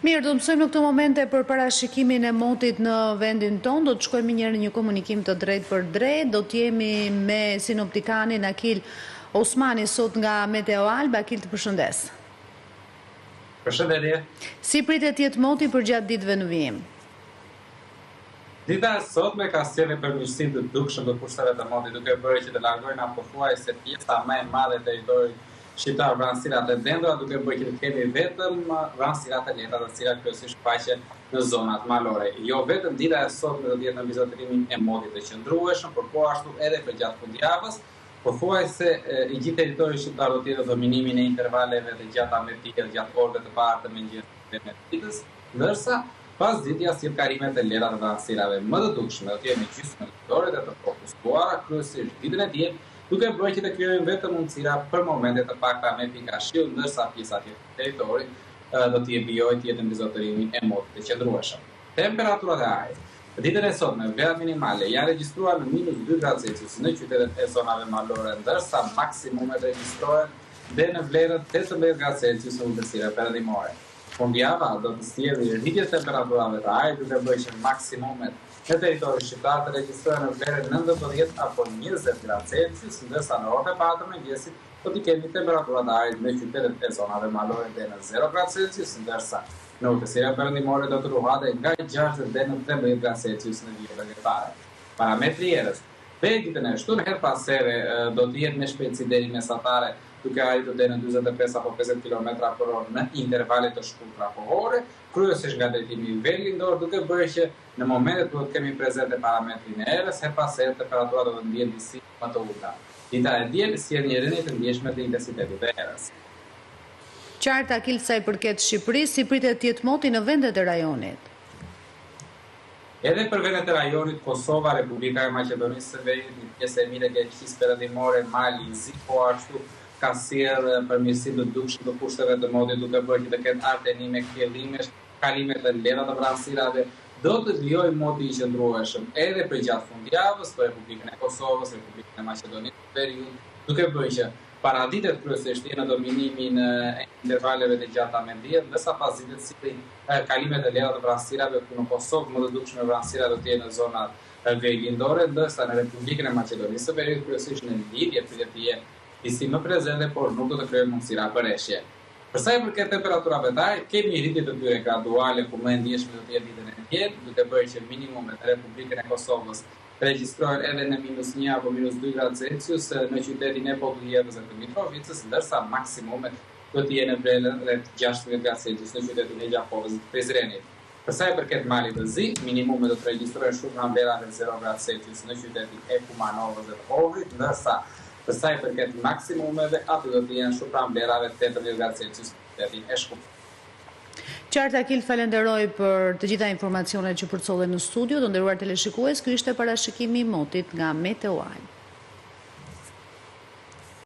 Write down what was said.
Mirë, do të mësojmë në këto momente për parashikimin e motit në vendin ton. Do të shkojmë njërë një komunikim të drejt për drejt. Do të jemi me sinoptikanin Akil Osmani sot nga Meteo Alba. Akil, të përshëndes. Përshëndetje. Si pritet jetë moti për gjatë ditëve në vijim? Dita e sotme ka sjellë përmirësim të dukshëm të kushteve të motit, duke bërë që të largojnë pothuajse pjesa më e madhe e territorit shqiptar vranësirat e dendura, duke bërë që të kemi vetëm vranësirat e lehta, të cilat kryesisht faqen në zonat malore. Jo vetëm dita e sotme do të jetë në mbizotrimin e motit të qëndrueshëm, por po ashtu edhe për gjatë fundjavës, pothuajse i gjithë territori shqiptar do të jetë dominimin e intervaleve të gjata me pike gjatë orëve të parë të mëngjesit të ditës, ndërsa pas ditja sjell karimet e lehta të vranësirave më të dukshme, do të jemi gjysmë ditore dhe të fokusuara kryesisht ditën e diel, duke bërë që të krijojmë vetëm mundësira për momente të pakta me pika shiu, ndërsa pjesa tjetër të territorit do të vijojë të jetë në mbizotrimin e motit të qëndrueshëm. Temperaturat e ajrit. Ditën e sotme, vlerat minimale janë regjistruar në -2 gradë Celsius në qytetet e zonave malore, ndërsa maksimumet regjistrohen dhe në vlerën 18 gradë Celsius në undësire perëndimore. Fundjava do të sjellë rritje temperaturave të ajrit, duke bërë që maksimumet në territorin shqiptar të regjistrojnë në vlerën 19 apo 20 gradë Celsius, ndërsa në orët e parë të mëngjesit do të kemi temperaturat e ajrit në qytetet e zonave malore dhe në 0 gradë Celsius, ndërsa në urdhësira perëndimore do të ruhate nga 6 dhe në 13 gradë Celsius në vijim vegetare. Parametri erës. Ditën e shtunë her pas here do të jetë me shpejtësi deri mesatare, duke arritur deri në 45 apo 50 km/h në intervale të shkurtra kohore, kryesisht nga drejtimi veriundor, duke bërë që në momentet kur kemi prezente parametrin e erës, her pas here temperaturat do të ndihen disi më të ulta. Dita e diel sjell një rënje të ndjeshme të intensitetit të erës. Qartë, Akil, sa i përket Shqipërisë, si pritet jetë moti në vendet e rajonit? Edhe për vendet e rajonit, Kosova, Republika e Maqedonisë së Veriut, një pjesë e mirë e Greqisë perëndimore, Mali, Zi, po ashtu ka sjellë përmirësim të dukshëm të kushteve të motit, duke bërë që të ketë artenime, kthjellimesh, kalime të lehta të vranësirave, do të vijojë moti i qëndrueshëm edhe për gjatë fundjavës për Republikën e Kosovës, Republikën e Maqedonisë së Veriut, duke bërë që paraditet kryesisht janë në dominimin e intervaleve të gjata me diell, ndërsa pas ditës sillin kalimet e lehta të vranësirave ku në Kosovë më të dukshme vranësira do të jenë në zonat veriundore, ndërsa në Republikën e Maqedonisë së Veriut kryesisht në lidhje pritet të jenë disi më prezente, por nuk do të krijojë mundësira për eshje. Për sa i përket temperaturave të ajrit, kemi rritje të tyre graduale, ku më e ndjeshme do të jetë ditën e diel, duke bërë që minimumet në Republikën e Kosovës regjistrojnë edhe në -1 apo -2 gradë Celsius në qytetin e Podujevës dhe të Mitrovicës, ndërsa maksimumet do të jenë në vlerën rreth 16 gradë Celsius në qytetin e Gjakovës dhe të Prizrenit. Për sa i përket Malit të Zi, minimumet do të regjistrojnë shumë nga vlera rreth 0 gradë Celsius në qytetin e Kumanovës dhe të Ohrit, ndërsa për sa i përket maksimumeve, aty do të jenë shumë pranë vlerave 18 gradë Celsius në qytetin e Shkupit. Qartë, Akil, falenderoj për të gjitha informacionet që përcollen në studio. Të nderuar teleshikues, ky ishte parashikimi i motit nga Meteo Alba.